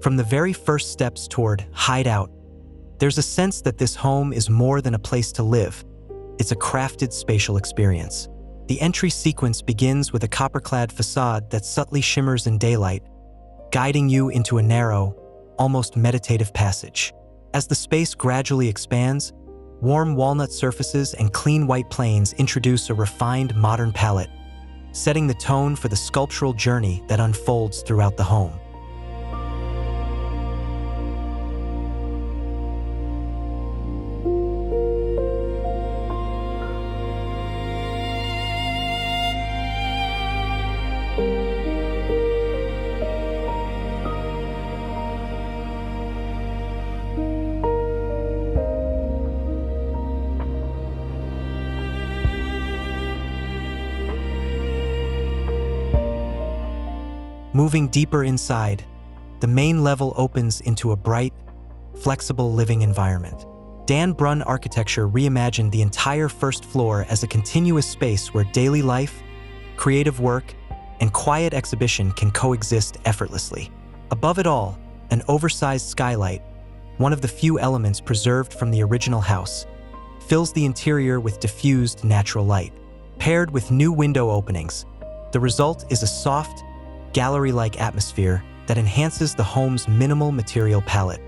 From the very first steps toward hideout, there's a sense that this home is more than a place to live. It's a crafted spatial experience. The entry sequence begins with a copper-clad facade that subtly shimmers in daylight, guiding you into a narrow, almost meditative passage. As the space gradually expands, warm walnut surfaces and clean white planes introduce a refined modern palette, setting the tone for the sculptural journey that unfolds throughout the home. Moving deeper inside, the main level opens into a bright, flexible living environment. Dan Brunn Architecture reimagined the entire first floor as a continuous space where daily life, creative work, and quiet exhibition can coexist effortlessly. Above it all, an oversized skylight, one of the few elements preserved from the original house, fills the interior with diffused natural light. Paired with new window openings, the result is a soft, gallery-like atmosphere that enhances the home's minimal material palette.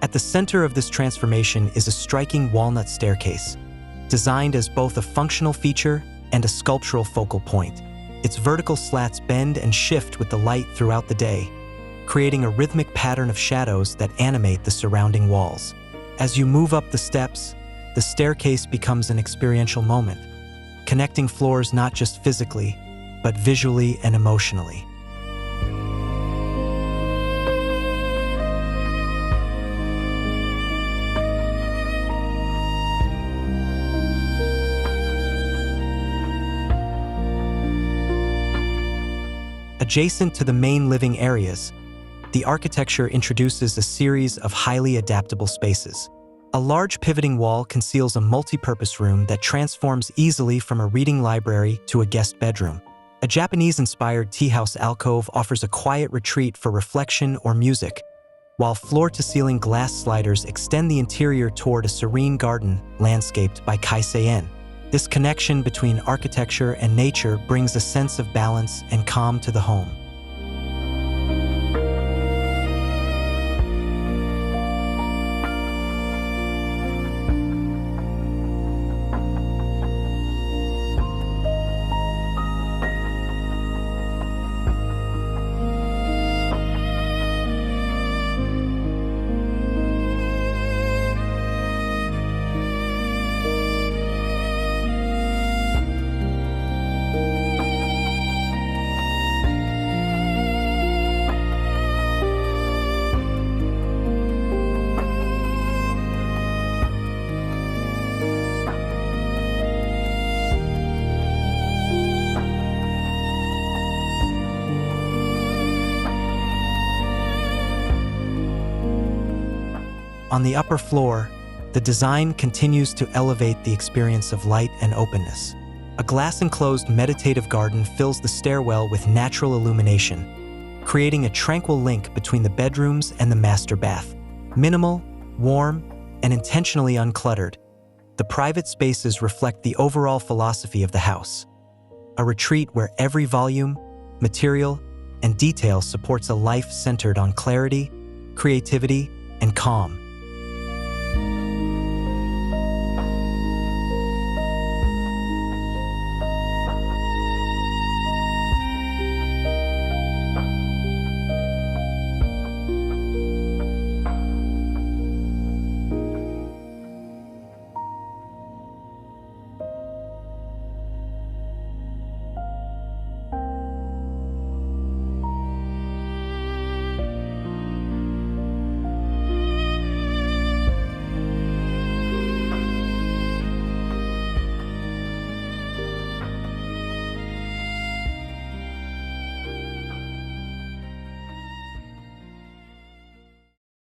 At the center of this transformation is a striking walnut staircase, designed as both a functional feature and a sculptural focal point. Its vertical slats bend and shift with the light throughout the day, creating a rhythmic pattern of shadows that animate the surrounding walls. As you move up the steps, the staircase becomes an experiential moment, connecting floors not just physically, but visually and emotionally. Adjacent to the main living areas, the architecture introduces a series of highly adaptable spaces. A large pivoting wall conceals a multipurpose room that transforms easily from a reading library to a guest bedroom. A Japanese-inspired tea house alcove offers a quiet retreat for reflection or music, while floor-to-ceiling glass sliders extend the interior toward a serene garden landscaped by Kaisei-en. This connection between architecture and nature brings a sense of balance and calm to the home. On the upper floor, the design continues to elevate the experience of light and openness. A glass-enclosed meditative garden fills the stairwell with natural illumination, creating a tranquil link between the bedrooms and the master bath. Minimal, warm, and intentionally uncluttered, the private spaces reflect the overall philosophy of the house. A retreat where every volume, material, and detail supports a life centered on clarity, creativity, and calm.